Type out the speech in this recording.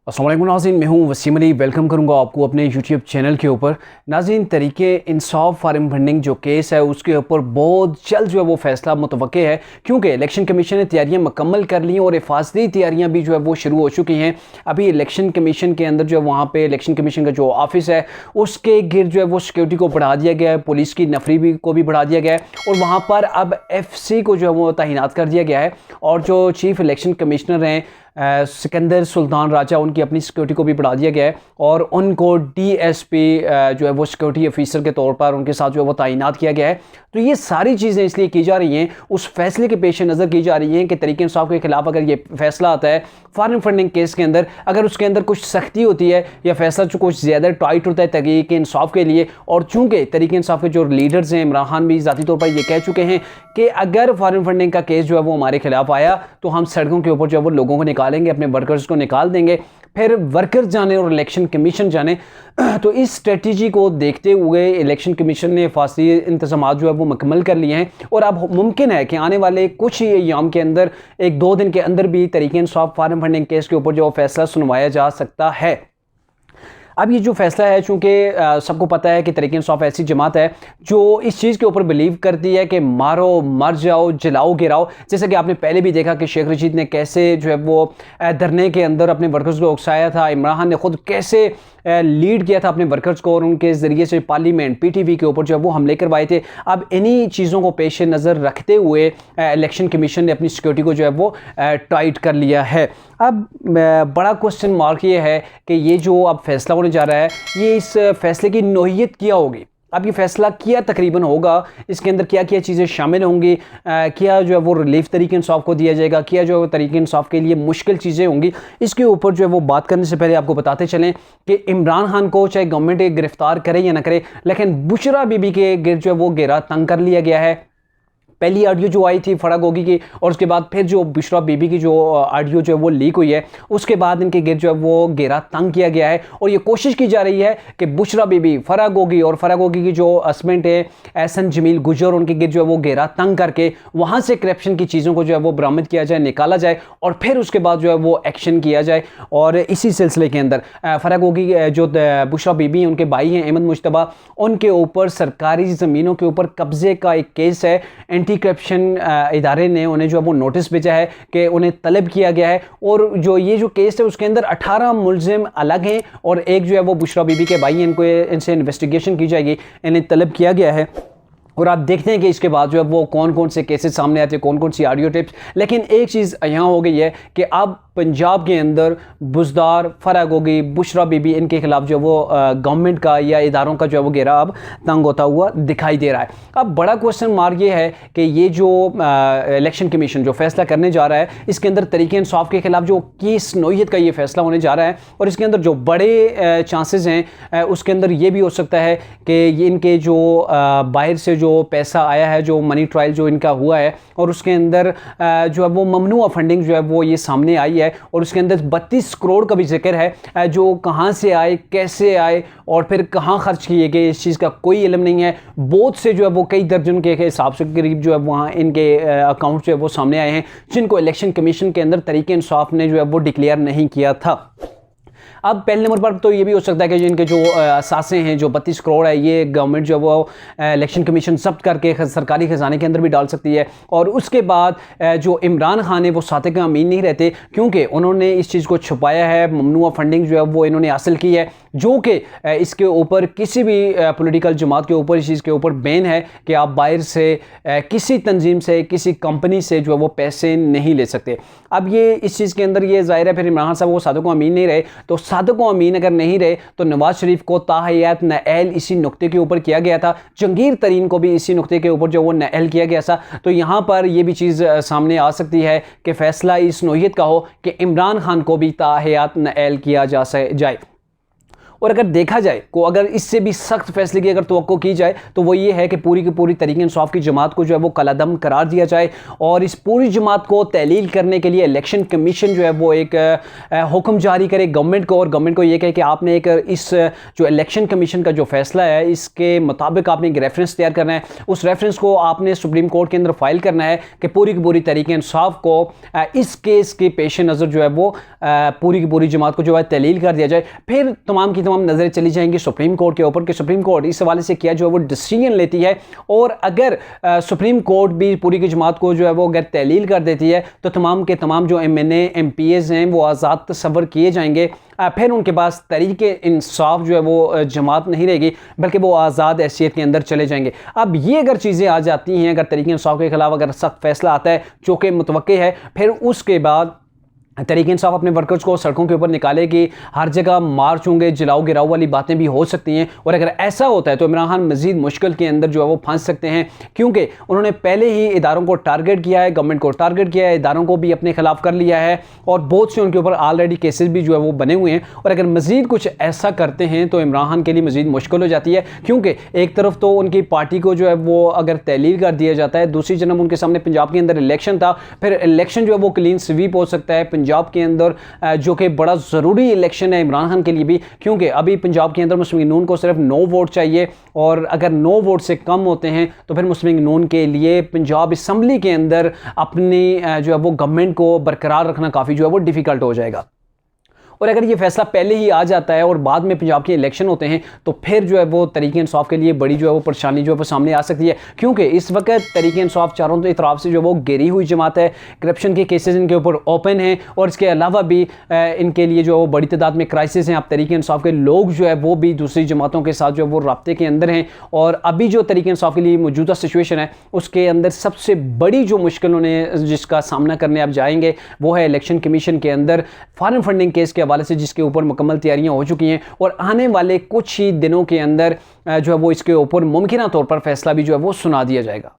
अस्सलाम वालेकुम नाज़रीन, मैं हूं वसीम अली। वेलकम करूंगा आपको अपने यूट्यूब चैनल के ऊपर। नाज़रीन, तरीके इंसाफ फार्म फंडिंग जो केस है उसके ऊपर बहुत जल्द जो है वो फैसला मुतवक्के है, क्योंकि इलेक्शन कमीशन ने तैयारियां मुकम्मल कर ली हैं और हिफाजती तैयारियां भी जो है वो शुरू हो चुकी हैं। अभी इलेक्शन कमीशन के अंदर जो है वहाँ पर इलेक्शन कमीशन का जो ऑफिस है उसके गिर्द जो है वो सिक्योरिटी को बढ़ा दिया गया है, पुलिस की नफरी भी को भी बढ़ा दिया गया है और वहाँ पर अब FC को जो है वो तैनात कर दिया गया है। और जो चीफ इलेक्शन कमिश्नर हैं सिकंदर सुल्तान राजा, उनकी अपनी सिक्योरिटी को भी बढ़ा दिया गया है और उनको DSP जो है वो सिक्योरिटी ऑफिसर के तौर पर उनके साथ जो है वो तैनात किया गया है। तो ये सारी चीज़ें इसलिए की जा रही हैं, उस फैसले के पेश नज़र की जा रही हैं कि तरीके इंसाफ के खिलाफ अगर ये फैसला आता है फॉरेन फंडिंग केस के अंदर, अगर उसके अंदर कुछ सख्ती होती है या फैसला जो कुछ ज़्यादा टाइट होता है तरीके इंसाफ के लिए, और चूँकि तरीके इंसाफ के जो लीडर्स हैं, इमरान खान भी ज़ाती तौर पर ये कह चुके हैं कि अगर फॉरेन फंडिंग का केस जो है वो हमारे खिलाफ आया तो हम सड़कों के ऊपर जो है वो लोगों को निकालेंगे, अपने वर्कर्स को निकाल देंगे, फिर वर्कर्स जाने और इलेक्शन कमीशन जाने। तो इस स्ट्रेटजी को देखते हुए इलेक्शन कमीशन ने हिफाजती इंतजाम जो है वो मुकम्मल कर लिए हैं और अब मुमकिन है कि आने वाले कुछ ही अय्याम के अंदर, 1-2 दिन के अंदर भी तरीके इंसाफ फॉरेन फंडिंग केस के ऊपर जो फैसला सुनवाया जा सकता है। अब ये जो फैसला है, चूँकि सबको पता है कि तरीके इंसाफ ऐसी जमात है जो इस चीज़ के ऊपर बिलीव करती है कि मारो, मर जाओ, जलाओ, गिराओ। जैसे कि आपने पहले भी देखा कि शेख रशीद ने कैसे जो है वो धरने के अंदर अपने वर्कर्स को उकसाया था, इमरान खान ने खुद कैसे लीड किया था अपने वर्कर्स को और उनके ज़रिए से पार्लियामेंट PTV के ऊपर जो है वो हमले करवाए थे। अब इन्हीं चीज़ों को पेश नज़र रखते हुए इलेक्शन कमीशन ने अपनी सिक्योरिटी को जो है वो टाइट कर लिया है। अब बड़ा क्वेश्चन मार्क ये है कि ये जो अब फैसला होने जा रहा है, ये इस फैसले की नौइयत क्या होगी। अब ये फैसला क्या तकरीबन होगा, इसके अंदर क्या क्या चीज़ें शामिल होंगी, क्या जो है वो रिलीफ तरीके इंसाफ को दिया जाएगा, क्या जो है तरीके इंसाफ के लिए मुश्किल चीज़ें होंगी, इसके ऊपर जो है वो बात करने से पहले आपको बताते चलें कि इमरान खान को चाहे गवर्नमेंट गिरफ्तार करे या ना करे, लेकिन बुशरा बीबी के गिर्द जो है वो घेरा तंग कर लिया गया है। पहली ऑडियो जो आई थी फराग होगी की, और उसके बाद फिर जो बुशरा बीबी की जो ऑडियो जो है वो लीक हुई है, उसके बाद इनके गिर्द जो है वो घेरा तंग किया गया है और ये कोशिश की जा रही है कि बुशरा बीबी, फराग होगी और फराग होगी की जो हस्बैंड है एहसन जमील गुजर, उनके गिर्द जो है वो घेरा तंग करके वहाँ से करप्शन की चीज़ों को जो है वो बरामद किया जाए, निकाला जाए और फिर उसके बाद जो है वो एक्शन किया जाए। और इसी सिलसिले के अंदर फराग होगी जो बुशरा बीबी हैं, उनके भाई हैं अहमद मुश्तबा, उनके ऊपर सरकारी ज़मीनों के ऊपर कब्जे का एक केस है। एंटी करप्शन इदारे ने उन्हें जो है वो नोटिस भेजा है कि उन्हें तलब किया गया है और जो ये जो केस है उसके अंदर 18 मुलजिम अलग हैं और एक जो है वो बुशरा बीबी के भाई हैं, इनसे इन्वेस्टिगेशन की जाएगी, इन्हें तलब किया गया है। और आप देखते हैं कि इसके बाद जो है वो कौन कौन से केसेस सामने आते हैं, कौन कौन सी ऑडियो टिप्स। लेकिन एक चीज़ यहाँ हो गई है कि अब पंजाब के अंदर बुजदार, फराग होगी, बुशरा बीबी, इनके खिलाफ जो वो गवर्नमेंट का या इदारों का जो है वो घेरा अब तंग होता हुआ दिखाई दे रहा है। अब बड़ा क्वेश्चन मार्क ये है कि ये जो इलेक्शन कमीशन जो फैसला करने जा रहा है, इसके अंदर तरीके इंसाफ के खिलाफ जो किस नौइयत का ये फैसला होने जा रहा है और इसके अंदर जो बड़े चांसेस हैं उसके अंदर ये भी हो सकता है कि ये इनके जो बाहर से जो पैसा आया है, जो मनी ट्रायल जो इनका हुआ है और उसके अंदर जो है वो ममनुआ फंडिंग जो है वो ये सामने आई है और उसके अंदर 32 करोड़ का भी जिक्र है, जो कहां से आए, कैसे आए और फिर कहां खर्च किए गए, इस चीज़ का कोई इल्म नहीं है। बहुत से जो है वो कई दर्जन के हिसाब से करीब जो है वहाँ इनके अकाउंट जो है वो सामने आए हैं, जिनको इलेक्शन कमीशन के अंदर तरीके इंसाफ ने जो है वो डिक्लेयर नहीं किया था। अब पहले नंबर पर तो ये भी हो सकता है कि इनके जो असासे हैं, जो 32 करोड़ है, ये गवर्नमेंट जो है वो इलेक्शन कमीशन जब्त करके सरकारी खजाने के अंदर भी डाल सकती है। और उसके बाद जो इमरान खान है वो सादिक अमीन नहीं रहते, क्योंकि उन्होंने इस चीज़ को छुपाया है। ममनुआ फंडिंग जो है वो इन्होंने हासिल की है, जो कि इसके ऊपर किसी भी पॉलिटिकल जमात के ऊपर इस चीज़ के ऊपर बैन है कि आप बाहर से किसी तंजीम से, किसी कंपनी से जो है वो पैसे नहीं ले सकते। अब ये इस चीज़ के अंदर ये ज़ाहिर है फिर इमरान खान साहब वो सादिक अमीन नहीं रहे, तो सादिक अमीन अगर नहीं रहे तो नवाज शरीफ को ताहयात नअल इसी नुक्ते के ऊपर किया गया था, जंगीर तरीन को भी इसी नुक्ते के ऊपर जो वो नअल किया गया था। तो यहाँ पर ये भी चीज़ सामने आ सकती है कि फ़ैसला इस नौइयत का हो कि इमरान खान को भी ताहयात नअल किया जाए। और अगर देखा जाए को अगर इससे भी सख्त फैसले की अगर तवक्को की जाए तो वो ये है कि पूरी की पूरी तहरीक इंसाफ की जमात को जो है वो कलादम करार दिया जाए और इस पूरी जमात को तहलील करने के लिए इलेक्शन कमीशन जो है वो एक हुक्म जारी करे गवर्नमेंट को, और गवर्नमेंट को ये कहे कि आपने एक इस जो इलेक्शन कमीशन का जो फैसला है इसके मुताबिक आपने एक रेफरेंस तैयार करना है, उस रेफरेंस को आपने सुप्रीम कोर्ट के अंदर फाइल करना है कि पूरी की पूरी तहरीक इंसाफ को इस केस के पेश नज़र जो है वो पूरी की पूरी जमात को जो है तहलील कर दिया जाए। फिर तमाम की तमाम नज़रें चली जाएंगी सुप्रीम कोर्ट के ऊपर कि सुप्रीम कोर्ट इस हवाले से क्या जो है वो डिसीजन लेती है, और अगर सुप्रीम कोर्ट भी पूरी की जमात को जो है वो अगर तहलील कर देती है तो तमाम के तमाम जो MNA MPs हैं वो आज़ाद तस्वर किए जाएंगे। फिर उनके पास तरीके इंसाफ जो है वो जमात नहीं रहेगी बल्कि वो आज़ाद हैसियत के अंदर चले जाएंगे। अब ये अगर चीज़ें आ जाती हैं, अगर तरीके इंसाफ के खिलाफ अगर सख्त फैसला आता है जो कि मुतवक्के है, फिर उसके बाद तहरीक इंसाफ अपने वर्कर्स को सड़कों के ऊपर निकालेगी, हर जगह मार्च होंगे, जलाओ गिराओ वाली बातें भी हो सकती हैं। और अगर ऐसा होता है तो इमरान खान मजीद मुश्किल के अंदर जो है वो फंस सकते हैं, क्योंकि उन्होंने पहले ही इदारों को टारगेट किया है, गवर्नमेंट को टारगेट किया है, इदारों को भी अपने खिलाफ कर लिया है और बहुत से उनके ऊपर ऑलरेडी केसेस भी जो है वो बने हुए हैं। और अगर मजीद कुछ ऐसा करते हैं तो इमरान खान के लिए मजीद मुश्किल हो जाती है, क्योंकि एक तरफ तो उनकी पार्टी को जो है वो अगर तहलील कर दिया जाता है, दूसरी जन्म उनके सामने पंजाब के अंदर इलेक्शन था, फिर इलेक्शन जो है वो क्लीन स्वीप हो सकता है पंजाब के अंदर, जो कि बड़ा ज़रूरी इलेक्शन है इमरान खान के लिए भी, क्योंकि अभी पंजाब के अंदर मुस्लिम लीग नून को सिर्फ 9 वोट चाहिए और अगर 9 वोट से कम होते हैं तो फिर मुस्लिम लीग नून के लिए पंजाब असम्बली के अंदर अपनी जो है वो गवर्नमेंट को बरकरार रखना काफ़ी जो है वो डिफ़िकल्ट हो जाएगा। और अगर ये फैसला पहले ही आ जाता है और बाद में पंजाब के इलेक्शन होते हैं तो फिर जो है वो तहरीक इंसाफ के लिए बड़ी जो है वो परेशानी जो है वो सामने आ सकती है, क्योंकि इस वक्त तहरीक इंसाफ चारों तरफ से जो वो गिरी हुई जमात है, करप्शन के केसेस इनके ऊपर ओपन हैं और इसके अलावा भी इनके लिए जो है वो बड़ी तादाद में क्राइसिस हैं। अब तहरीक इंसाफ के लोग जो है वो भी दूसरी जमातों के साथ जो है वो राब्ते के अंदर हैं, और अभी जो तहरीक इंसाफ के लिए मौजूदा सिचुएशन है उसके अंदर सबसे बड़ी जो मुश्किल उन्हें जिसका सामना करने आप जाएंगे वो है इलेक्शन कमीशन के अंदर फॉरेन फंडिंग केस के हवाले से, जिसके ऊपर मुकम्मल तैयारियां हो चुकी हैं और आने वाले कुछ ही दिनों के अंदर जो है वो इसके ऊपर मुमकिन तौर पर फैसला भी जो है वो सुना दिया जाएगा।